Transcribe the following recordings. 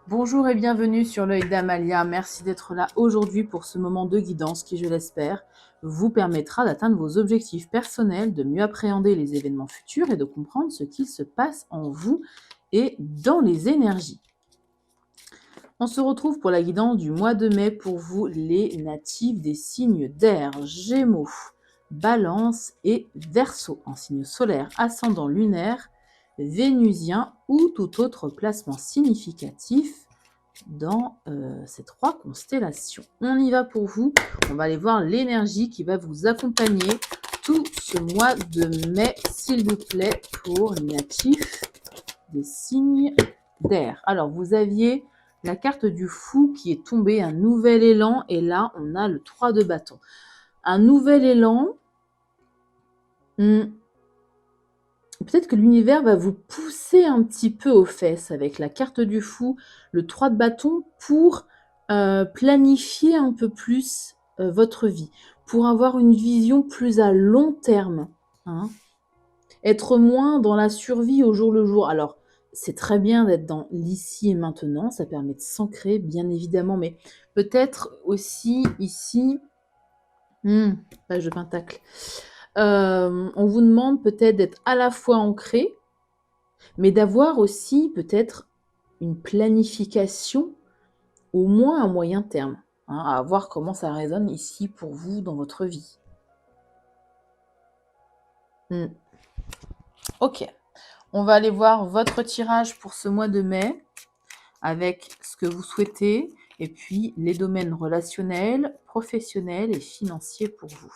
Bonjour et bienvenue sur l'œil d'Amalia. Merci d'être là aujourd'hui pour ce moment de guidance qui, je l'espère, vous permettra d'atteindre vos objectifs personnels, de mieux appréhender les événements futurs et de comprendre ce qui se passe en vous et dans les énergies. On se retrouve pour la guidance du mois de mai pour vous, les natifs des signes d'air, Gémeaux, Balance et Verseau, en signe solaire, ascendant lunaire, vénusien ou tout autre placement significatif dans ces trois constellations. On y va pour vous. On va aller voir l'énergie qui va vous accompagner tout ce mois de mai, s'il vous plaît, pour les natifs des signes d'air. Alors, vous aviez la carte du fou qui est tombée, un nouvel élan, et là, on a le 3 de bâton. Un nouvel élan, peut-être que l'univers va vous pousser un petit peu aux fesses avec la carte du fou, le 3 de bâton, pour planifier un peu plus votre vie, pour avoir une vision plus à long terme, hein. Être moins dans la survie au jour le jour. Alors, c'est très bien d'être dans l'ici et maintenant, ça permet de s'ancrer, bien évidemment, mais peut-être aussi ici, page de pentacle, on vous demande peut-être d'être à la fois ancré, mais d'avoir aussi peut-être une planification, au moins à moyen terme, hein, à voir comment ça résonne ici pour vous dans votre vie. Ok, on va aller voir votre tirage pour ce mois de mai, avec ce que vous souhaitez, et puis les domaines relationnels, professionnels et financiers pour vous.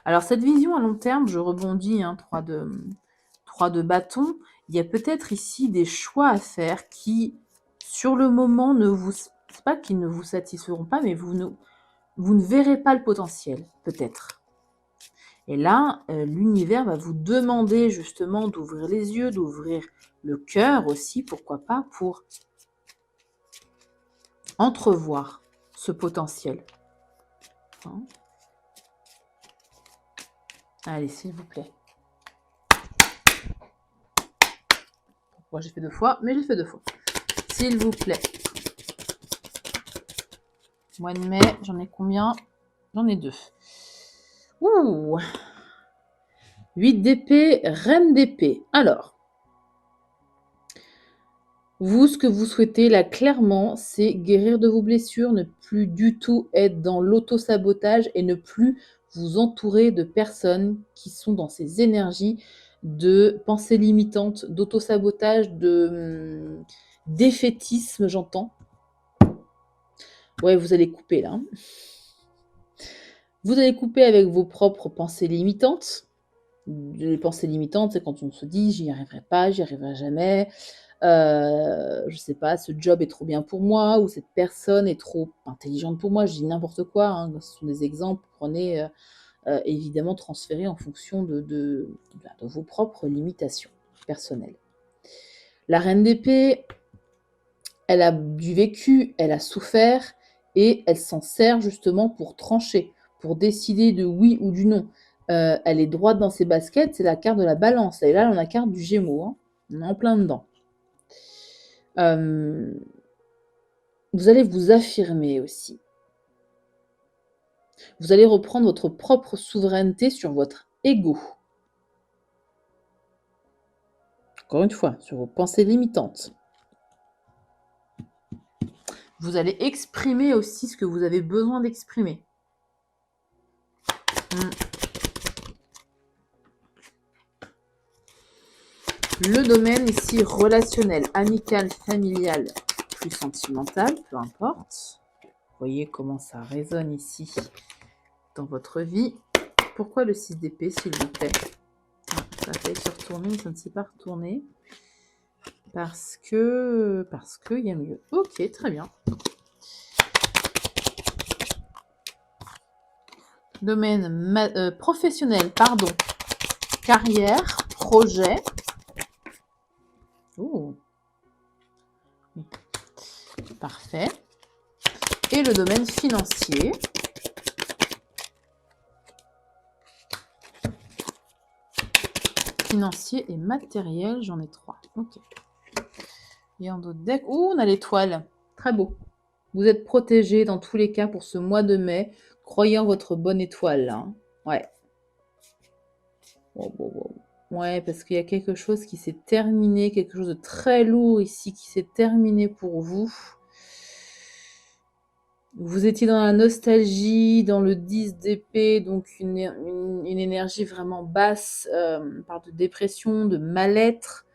Alors, cette vision à long terme, je rebondis, 3 de bâton, il y a peut-être ici des choix à faire qui, sur le moment, c'est pas qu'ils ne vous satisferont pas, mais vous ne verrez pas le potentiel, peut-être. Et là, l'univers va vous demander justement d'ouvrir les yeux, d'ouvrir le cœur aussi, pourquoi pas, pour entrevoir ce potentiel. Hein? Allez, s'il vous plaît. Pourquoi j'ai fait 2 fois, mais j'ai fait 2 fois. S'il vous plaît. Mois de mai, j'en ai combien? J'en ai 2. Ouh! 8 d'épée, reine d'épée. Alors, vous, ce que vous souhaitez, là, clairement, c'est guérir de vos blessures, ne plus du tout être dans l'auto-sabotage et ne plus vous entourer de personnes qui sont dans ces énergies de pensée limitante, d'auto-sabotage, de défaitisme, j'entends. Ouais, vous allez couper, là. Vous allez couper avec vos propres pensées limitantes. Les pensées limitantes, c'est quand on se dit « j'y arriverai pas, j'y arriverai jamais ». Je sais pas, ce job est trop bien pour moi, ou cette personne est trop intelligente pour moi, je dis n'importe quoi, hein, ce sont des exemples, prenez évidemment transférés en fonction de vos propres limitations personnelles. La reine d'épée, elle a du vécu, elle a souffert, et elle s'en sert justement pour trancher, pour décider de oui ou du non. Elle est droite dans ses baskets, c'est la carte de la balance, et là on a la carte du Gémeaux, hein. On est en plein dedans. Vous allez vous affirmer aussi. Vous allez reprendre votre propre souveraineté sur votre ego. Encore une fois, sur vos pensées limitantes. Vous allez exprimer aussi ce que vous avez besoin d'exprimer. Le domaine ici relationnel, amical, familial, plus sentimental, peu importe. Vous voyez comment ça résonne ici dans votre vie. Pourquoi le 6 d'épée, s'il vous plaît? Ça a failli se retourner, mais ça ne s'est pas retourné. Parce que il y a mieux. Ok, très bien. Domaine professionnel, pardon. Carrière, projet. Oh. Parfait. Et le domaine financier. financier et matériel, j'en ai 3. Ok. Et en d'autres decks, oh, on a l'étoile. Très beau. Vous êtes protégé dans tous les cas pour ce mois de mai. Croyez en votre bonne étoile, là. Ouais. Ouais, parce qu'il y a quelque chose qui s'est terminé, quelque chose de très lourd ici qui s'est terminé pour vous. Vous étiez dans la nostalgie, dans le 10 d'épée, donc une énergie vraiment basse. On parle de dépression, de mal-être,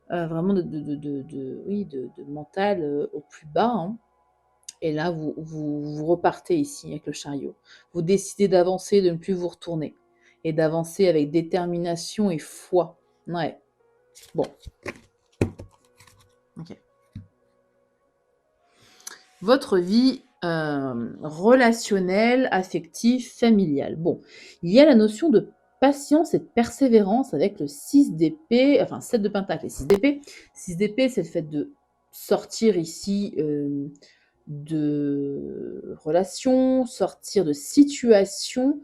vraiment de mental au plus bas. Hein. Et là, vous repartez ici avec le chariot. Vous décidez d'avancer, de ne plus vous retourner. Et d'avancer avec détermination et foi. Ouais. Bon. Ok. Votre vie relationnelle, affective, familiale. Bon. Il y a la notion de patience et de persévérance avec le 6 d'épée, enfin 7 de pentacle et 6 d'épée. 6 d'épée, c'est le fait de sortir ici de relations, sortir de situations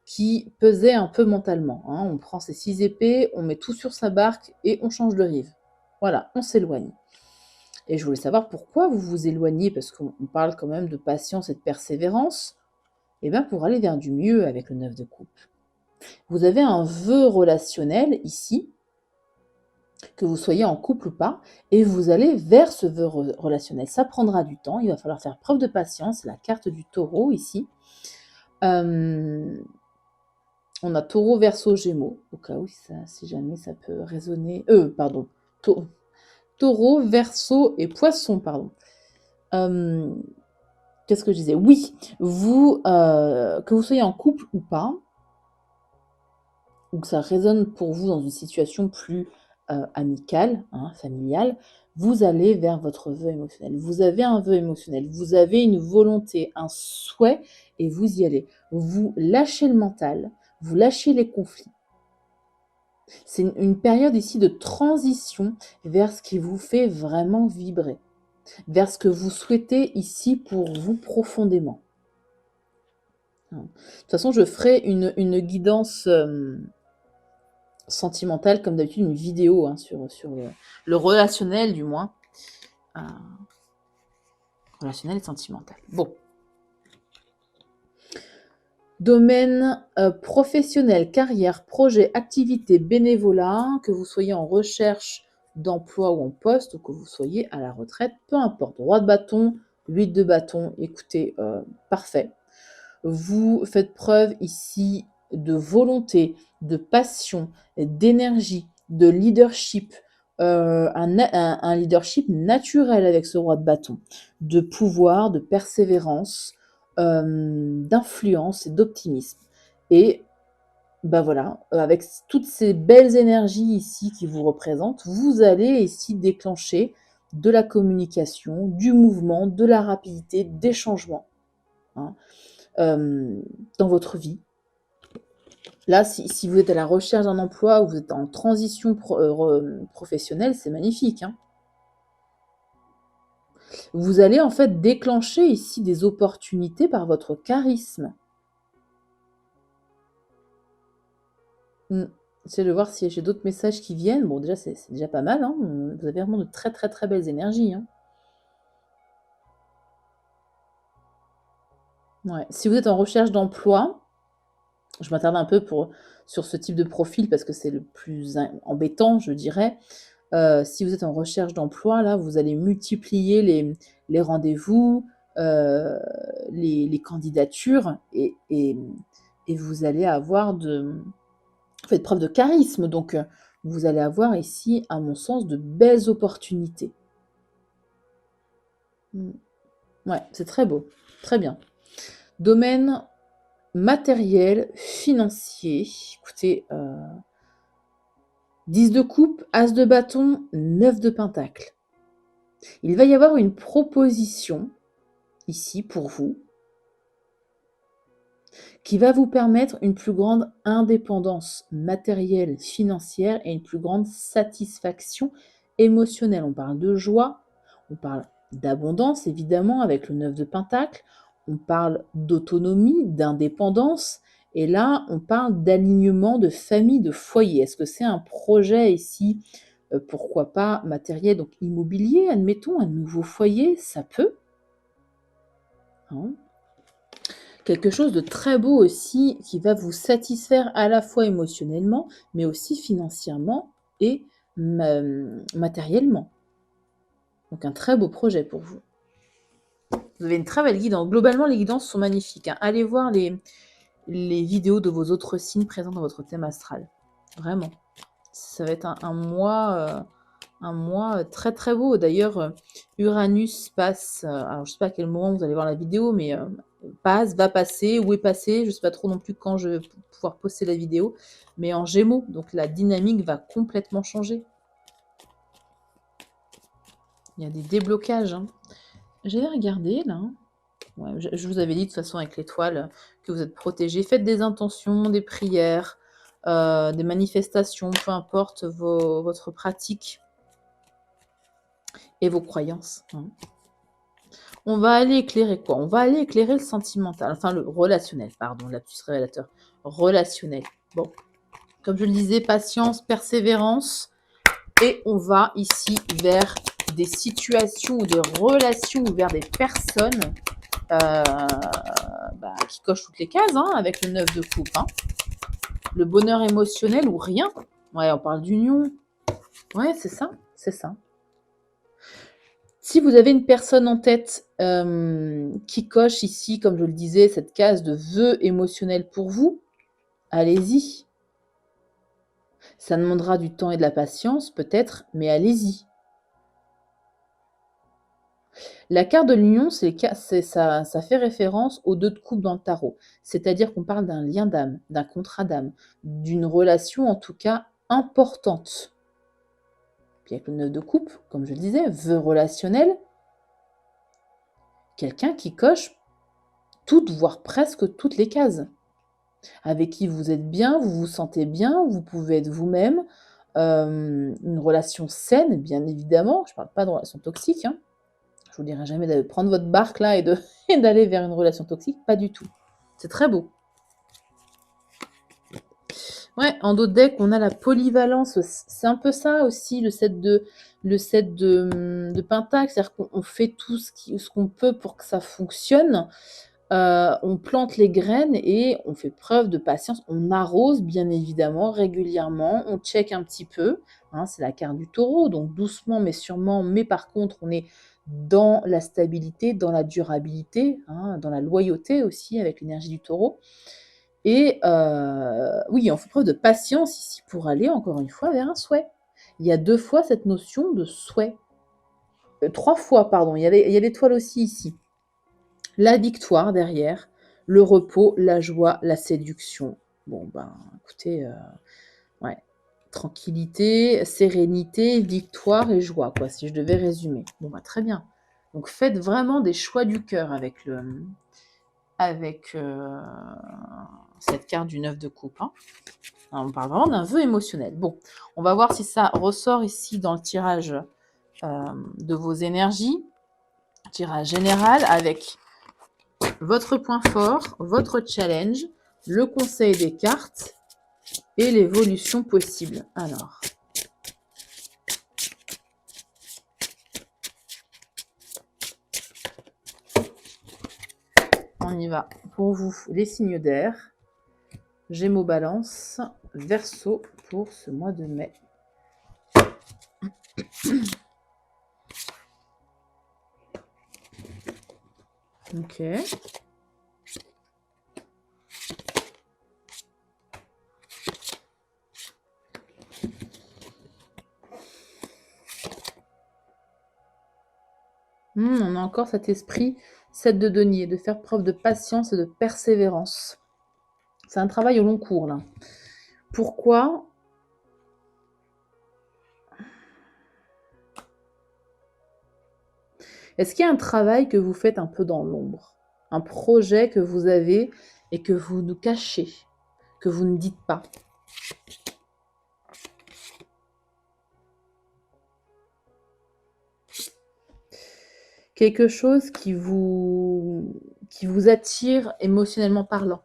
qui pesaient un peu mentalement. Hein. On prend ses 6 épées, on met tout sur sa barque et on change de rive. Voilà, on s'éloigne. Et je voulais savoir pourquoi vous vous éloignez, parce qu'on parle quand même de patience et de persévérance. Et bien pour aller vers du mieux avec le 9 de coupe. Vous avez un vœu relationnel ici, que vous soyez en couple ou pas, et vous allez vers ce vœu relationnel. Ça prendra du temps, il va falloir faire preuve de patience. C'est la carte du taureau ici. On a taureau, verseau, gémeaux, au cas où, si jamais ça peut résonner. Pardon. Taureau, verseau et poisson, pardon. Qu'est-ce que je disais? Oui, que vous soyez en couple ou pas, ou que ça résonne pour vous dans une situation plus amicale, hein, familiale, vous allez vers votre vœu émotionnel. Vous avez un vœu émotionnel, vous avez une volonté, un souhait, et vous y allez. Vous lâchez le mental, vous lâchez les conflits. C'est une période ici de transition vers ce qui vous fait vraiment vibrer, vers ce que vous souhaitez ici pour vous profondément. De toute façon, je ferai une guidance sentimentale, comme d'habitude, une vidéo hein, sur le relationnel, du moins. Relationnel et sentimental. Bon. Domaine professionnel, carrière, projet, activité, bénévolat, que vous soyez en recherche d'emploi ou en poste, ou que vous soyez à la retraite, peu importe. Roi de bâton, 8 de bâton, écoutez, parfait. Vous faites preuve ici de volonté, de passion, d'énergie, de leadership, un leadership naturel avec ce roi de bâton, de pouvoir, de persévérance, d'influence et d'optimisme. Et ben voilà, avec toutes ces belles énergies ici qui vous représentent, vous allez ici déclencher de la communication, du mouvement, de la rapidité, des changements. Hein. Dans votre vie. Là, si vous êtes à la recherche d'un emploi ou vous êtes en transition professionnelle, c'est magnifique. Hein. Vous allez en fait déclencher ici des opportunités par votre charisme. J'essaie de voir si j'ai d'autres messages qui viennent. Bon, déjà, c'est déjà pas mal. Hein. Vous avez vraiment de très, très, très belles énergies. Hein. Ouais. Si vous êtes en recherche d'emploi, je m'attarde un peu sur ce type de profil parce que c'est le plus embêtant, je dirais. Si vous êtes en recherche d'emploi, là, vous allez multiplier les rendez-vous, les candidatures et vous allez avoir faites preuve de charisme. Donc, vous allez avoir ici, à mon sens, de belles opportunités. Ouais, c'est très beau. Très bien. Domaine matériel, financier. Écoutez, 10 de coupe, as de bâton, 9 de pentacle. Il va y avoir une proposition ici pour vous qui va vous permettre une plus grande indépendance matérielle, financière et une plus grande satisfaction émotionnelle. On parle de joie, on parle d'abondance évidemment avec le 9 de pentacle, on parle d'autonomie, d'indépendance Et là, on parle d'alignement de famille, de foyer. Est-ce que c'est un projet ici, pourquoi pas matériel, donc immobilier, admettons, un nouveau foyer, ça peut. Hein. Quelque chose de très beau aussi qui va vous satisfaire à la fois émotionnellement, mais aussi financièrement et matériellement. Donc un très beau projet pour vous. Vous avez une très belle guidance. Globalement, les guidances sont magnifiques. Hein. Allez voir les vidéos de vos autres signes présents dans votre thème astral. Vraiment. Ça va être un mois très très beau. D'ailleurs, Uranus passe, alors je ne sais pas à quel moment vous allez voir la vidéo, mais va passer, ou est passé, je ne sais pas trop non plus quand je vais pouvoir poster la vidéo, mais en Gémeaux, donc la dynamique va complètement changer. Il y a des déblocages. Hein. J'avais regardé là. Ouais, je vous avais dit de toute façon avec l'étoile que vous êtes protégés. Faites des intentions, des prières, des manifestations, peu importe votre pratique et vos croyances. Hein. On va aller éclairer quoi? On va aller éclairer le sentimental, enfin le relationnel, pardon, lapsus révélateur. Relationnel. Bon, comme je le disais, patience, persévérance. Et on va ici vers des situations ou des relations ou vers des personnes qui cochent toutes les cases hein, avec le 9 de coupe. Hein. Le bonheur émotionnel ou rien. Ouais, on parle d'union. Ouais, c'est ça, c'est ça. Si vous avez une personne en tête qui coche ici, comme je le disais, cette case de vœux émotionnels pour vous, allez-y. Ça demandera du temps et de la patience, peut-être, mais allez-y. La carte de l'union, ça fait référence aux 2 de coupe dans le tarot. C'est-à-dire qu'on parle d'un lien d'âme, d'un contrat d'âme, d'une relation en tout cas importante. Puis avec le 9 de coupe, comme je le disais, vœux relationnel, quelqu'un qui coche toutes, voire presque toutes les cases. Avec qui vous êtes bien, vous vous sentez bien, vous pouvez être vous-même. Une relation saine, bien évidemment. Je ne parle pas de relation toxique. Hein. Je vous dirai jamais de prendre votre barque là et d'aller vers une relation toxique. Pas du tout. C'est très beau. Ouais, en dos de deck, on a la polyvalence. C'est un peu ça aussi, le set de Pentacle. C'est-à-dire qu'on fait tout ce qu'on peut pour que ça fonctionne. On plante les graines et on fait preuve de patience. On arrose bien évidemment régulièrement. On check un petit peu. Hein, c'est la carte du taureau, donc doucement mais sûrement. Mais par contre, on est dans la stabilité, dans la durabilité, hein, dans la loyauté aussi avec l'énergie du taureau. Et oui, on fait preuve de patience ici pour aller encore une fois vers un souhait. Il y a 2 fois cette notion de souhait. 3 fois, pardon. Il y a l'étoile aussi ici. La victoire derrière, le repos, la joie, la séduction. Bon, ben, écoutez, ouais. Tranquillité, sérénité, victoire et joie, quoi, si je devais résumer. Bon, bah, très bien. Donc, faites vraiment des choix du cœur avec cette carte du 9 de coupe. Hein. Alors, on parle vraiment d'un vœu émotionnel. Bon, on va voir si ça ressort ici dans le tirage de vos énergies. Tirage général avec votre point fort, votre challenge, le conseil des cartes et l'évolution possible. Alors, on y va. Pour vous, les signes d'air, Gémeaux, Balance, Verseau pour ce mois de mai. Ok. On a encore cet esprit, 7 de denier, de faire preuve de patience et de persévérance. C'est un travail au long cours, là. Pourquoi ? Est-ce qu'il y a un travail que vous faites un peu dans l'ombre ? Un projet que vous avez et que vous nous cachez, que vous ne dites pas ? Quelque chose qui vous attire émotionnellement parlant.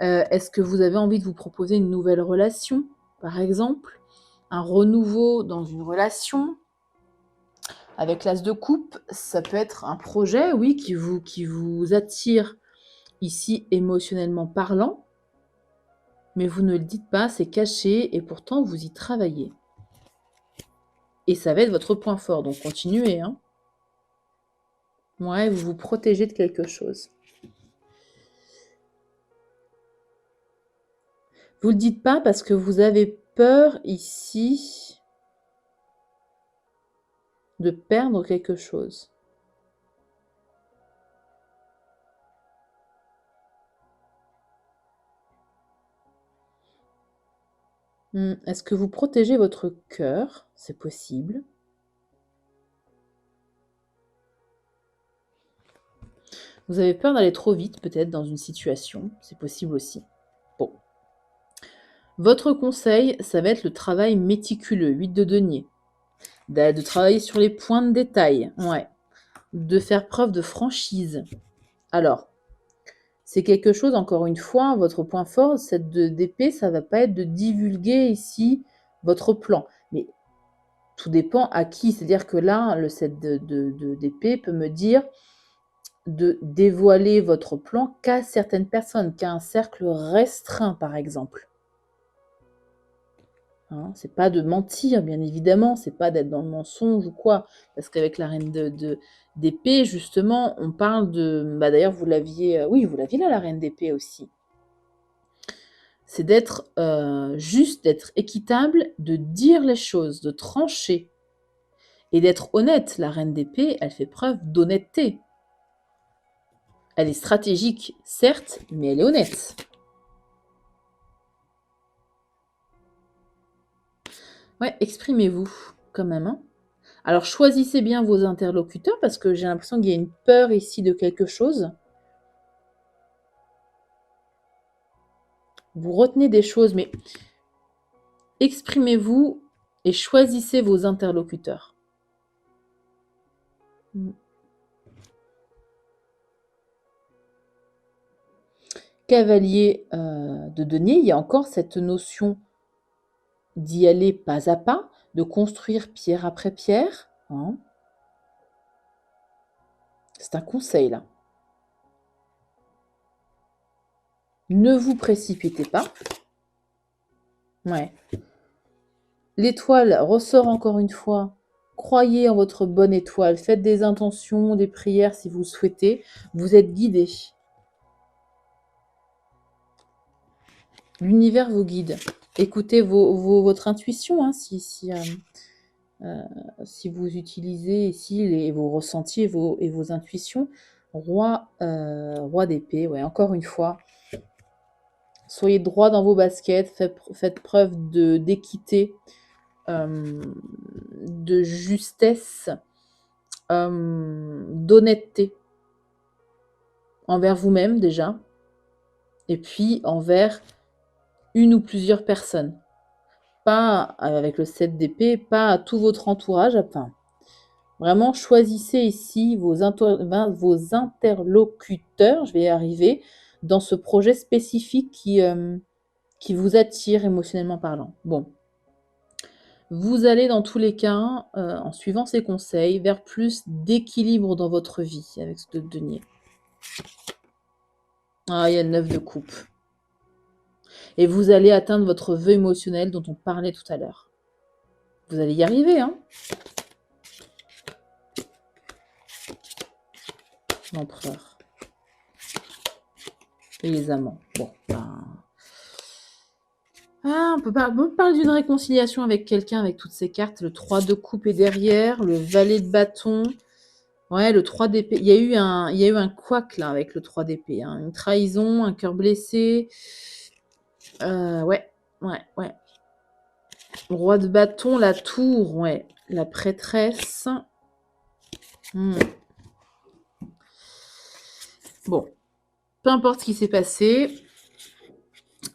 Est-ce que vous avez envie de vous proposer une nouvelle relation, par exemple? Un renouveau dans une relation? Avec l'as de coupe, ça peut être un projet, oui, qui vous attire ici émotionnellement parlant, mais vous ne le dites pas, c'est caché et pourtant vous y travaillez. Et ça va être votre point fort, donc continuez, hein. Ouais, vous vous protégez de quelque chose. Vous le dites pas parce que vous avez peur ici de perdre quelque chose. Est-ce que vous protégez votre cœur? C'est possible. Vous avez peur d'aller trop vite, peut-être, dans une situation. C'est possible aussi. Bon. Votre conseil, ça va être le travail méticuleux, 8 de denier. De travailler sur les points de détail, ouais. De faire preuve de franchise. Alors, c'est quelque chose, encore une fois, votre point fort, cette d'épée, ça va pas être de divulguer ici votre plan. Mais tout dépend à qui. C'est-à-dire que là, le 7 d'épée peut me dire de dévoiler votre plan qu'à certaines personnes, qu'à un cercle restreint, par exemple. Hein, c'est pas de mentir, bien évidemment, c'est pas d'être dans le mensonge ou quoi. Parce qu'avec la reine d'épée, justement, on parle de. Bah d'ailleurs, vous l'aviez. Oui, vous l'aviez là, la reine d'épée aussi. C'est d'être juste, d'être équitable, de dire les choses, de trancher. Et d'être honnête. La reine d'épée, elle fait preuve d'honnêteté. Elle est stratégique, certes, mais elle est honnête. Ouais, exprimez-vous quand même. Hein. Alors choisissez bien vos interlocuteurs parce que j'ai l'impression qu'il y a une peur ici de quelque chose. Vous retenez des choses, mais exprimez-vous et choisissez vos interlocuteurs. Cavalier de denier, il y a encore cette notion d'y aller pas à pas, de construire pierre après pierre. Hein. C'est un conseil là. Ne vous précipitez pas. Ouais. L'étoile ressort encore une fois. Croyez en votre bonne étoile. Faites des intentions, des prières si vous le souhaitez. Vous êtes guidé. L'univers vous guide. Écoutez votre intuition hein, si vous utilisez ici vos ressentis et vos intuitions. Roi d'épée, ouais, encore une fois. Soyez droit dans vos baskets, faites preuve d'équité, de justesse, d'honnêteté envers vous-même déjà, et puis envers une ou plusieurs personnes. Pas avec le 7 d'épée, pas à tout votre entourage, enfin, vraiment choisissez ici vos interlocuteurs, je vais y arriver, dans ce projet spécifique qui vous attire émotionnellement parlant. Bon. Vous allez dans tous les cas, en suivant ces conseils, vers plus d'équilibre dans votre vie avec ce denier. Ah, il y a le 9 de coupe. Et vous allez atteindre votre vœu émotionnel dont on parlait tout à l'heure. Vous allez y arriver, hein? L'empereur. Et les amants. Bon, ben... Ah, on peut parler d'une réconciliation avec quelqu'un avec toutes ces cartes. Le 3 de coupe est derrière, le valet de bâton. Ouais, le 3 d'épée. Il y a eu un couac là avec le 3 d'épée. Hein. Une trahison, un cœur blessé. Ouais. Roi de bâton, la tour, ouais. La prêtresse. Bon. Peu importe ce qui s'est passé,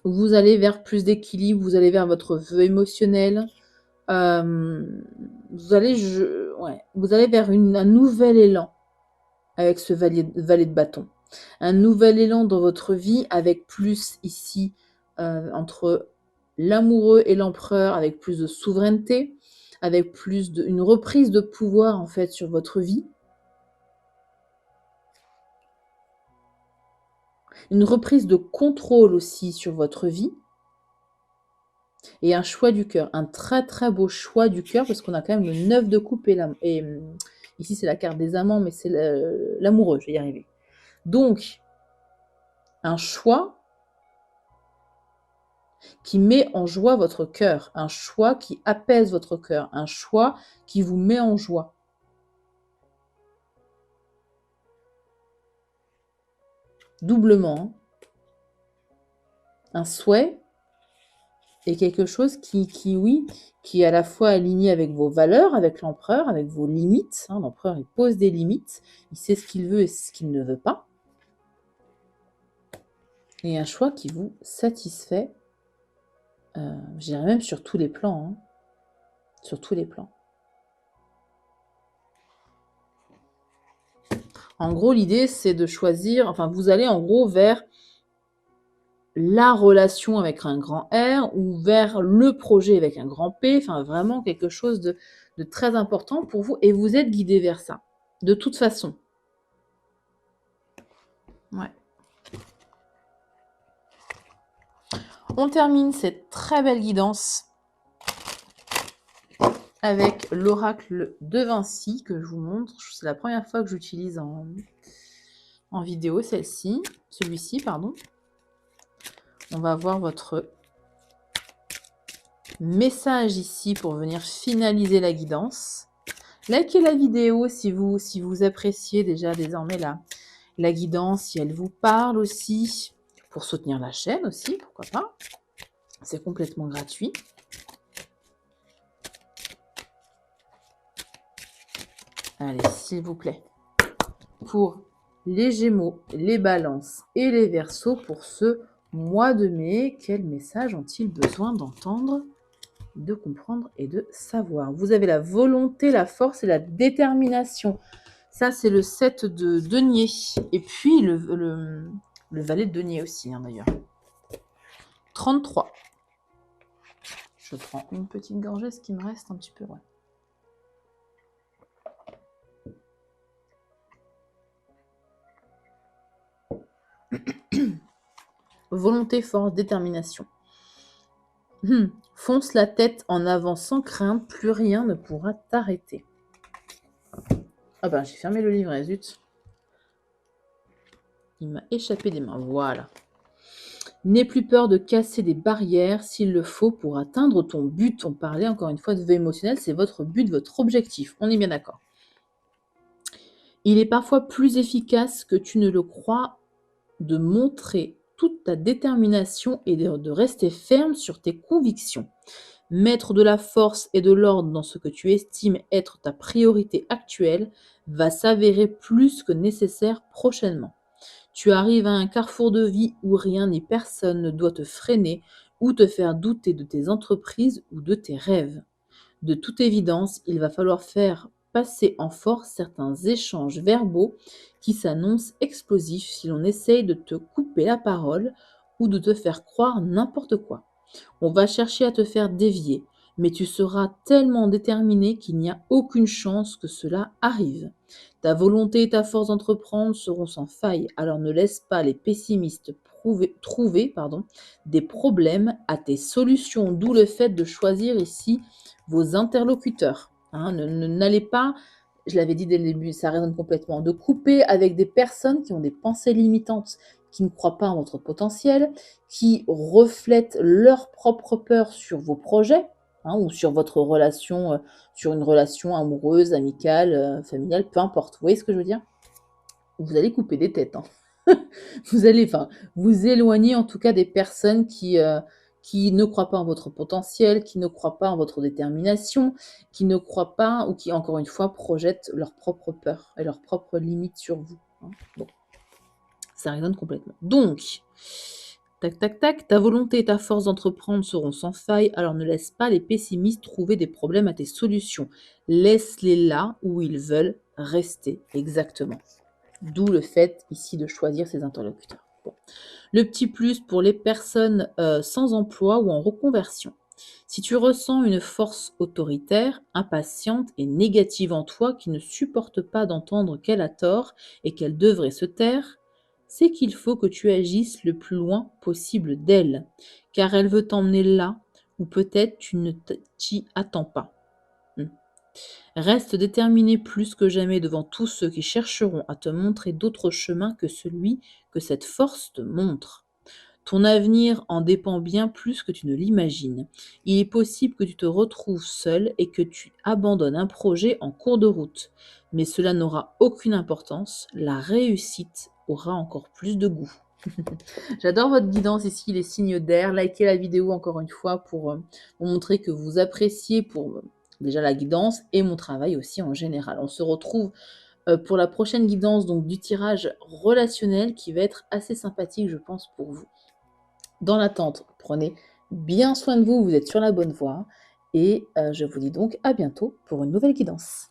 vous allez vers plus d'équilibre, vous allez vers votre vœu émotionnel. Vous allez vers un nouvel élan avec ce valet de bâton. Un nouvel élan dans votre vie avec plus ici entre l'amoureux et l'empereur, avec plus de souveraineté, avec une reprise de pouvoir en fait sur votre vie. Une reprise de contrôle aussi sur votre vie. Et un choix du cœur, un très très beau choix du cœur, parce qu'on a quand même le 9 de coupe et ici c'est la carte des amants, mais c'est l'amoureux, je vais y arriver. Donc, un choix qui met en joie votre cœur, un choix qui apaise votre cœur, un choix qui vous met en joie. Doublement. Un souhait et quelque chose qui est à la fois aligné avec vos valeurs, avec l'empereur, avec vos limites. Hein, l'empereur, il pose des limites, il sait ce qu'il veut et ce qu'il ne veut pas. Et un choix qui vous satisfait, je dirais même sur tous les plans. Hein, sur tous les plans. En gros, l'idée, c'est de choisir, enfin, vous allez en gros vers la relation avec un grand R ou vers le projet avec un grand P, enfin, vraiment quelque chose de très important pour vous et vous êtes guidé vers ça, de toute façon. Ouais. On termine cette très belle guidance avec l'oracle de Vinci que je vous montre. C'est la première fois que j'utilise en vidéo celui-ci, pardon. On va voir votre message ici pour venir finaliser la guidance. Likez la vidéo si vous appréciez déjà désormais la guidance, si elle vous parle aussi, pour soutenir la chaîne aussi, pourquoi pas. C'est complètement gratuit. Allez, s'il vous plaît. Pour les Gémeaux, les Balances et les Verseaux, pour ce mois de mai, quel message ont-ils besoin d'entendre, de comprendre et de savoir? Vous avez la volonté, la force et la détermination. Ça, c'est le 7 de denier. Et puis, le valet de denier aussi, hein, d'ailleurs. 33. Je prends une petite gorgée, ce qui me reste un petit peu. Ouais. Volonté, force, détermination. Fonce la tête en avant sans crainte, plus rien ne pourra t'arrêter. Ah ben, j'ai fermé le livret, zut. Il m'a échappé des mains, voilà. N'aie plus peur de casser des barrières s'il le faut pour atteindre ton but. On parlait encore une fois de veille émotionnelle, c'est votre but, votre objectif. On est bien d'accord. Il est parfois plus efficace que tu ne le crois de montrer toute ta détermination et de rester ferme sur tes convictions. Mettre de la force et de l'ordre dans ce que tu estimes être ta priorité actuelle va s'avérer plus que nécessaire prochainement. Tu arrives à un carrefour de vie où rien ni personne ne doit te freiner ou te faire douter de tes entreprises ou de tes rêves. De toute évidence, il va falloir faire passer en force certains échanges verbaux qui s'annoncent explosifs si l'on essaye de te couper la parole ou de te faire croire n'importe quoi. On va chercher à te faire dévier, mais tu seras tellement déterminé qu'il n'y a aucune chance que cela arrive. Ta volonté et ta force d'entreprendre seront sans faille, alors ne laisse pas les pessimistes trouver des problèmes à tes solutions, d'où le fait de choisir ici vos interlocuteurs. Hein. N'allez pas, je l'avais dit dès le début, ça résonne complètement, de couper avec des personnes qui ont des pensées limitantes, qui ne croient pas en votre potentiel, qui reflètent leur propre peur sur vos projets, hein, ou sur votre relation, sur une relation amoureuse, amicale, familiale, peu importe. Vous voyez ce que je veux dire? Vous allez couper des têtes. Hein. Vous allez, vous éloigner en tout cas des personnes qui ne croient pas en votre potentiel, qui ne croient pas en votre détermination, qui ne croient pas ou qui, encore une fois, projettent leur propre peur et leurs propres limites sur vous. Hein. Bon, ça résonne complètement. Donc, tac, tac, tac, ta volonté et ta force d'entreprendre seront sans faille, alors ne laisse pas les pessimistes trouver des problèmes à tes solutions. Laisse-les là où ils veulent rester, exactement. D'où le fait ici de choisir ses interlocuteurs. Bon. Le petit plus pour les personnes sans emploi ou en reconversion. Si tu ressens une force autoritaire, impatiente et négative en toi qui ne supporte pas d'entendre qu'elle a tort et qu'elle devrait se taire, c'est qu'il faut que tu agisses le plus loin possible d'elle, car elle veut t'emmener là où peut-être tu ne t'y attends pas. Hmm. Reste déterminé plus que jamais devant tous ceux qui chercheront à te montrer d'autres chemins que celui que cette force te montre. Ton avenir en dépend bien plus que tu ne l'imagines. Il est possible que tu te retrouves seul et que tu abandonnes un projet en cours de route. Mais cela n'aura aucune importance, la réussite aura encore plus de goût. J'adore votre guidance ici, les signes d'air. Likez la vidéo encore une fois pour montrer que vous appréciez pour déjà la guidance et mon travail aussi en général. On se retrouve pour la prochaine guidance donc du tirage relationnel qui va être assez sympathique je pense pour vous. Dans l'attente, prenez bien soin de vous, vous êtes sur la bonne voie et je vous dis donc à bientôt pour une nouvelle guidance.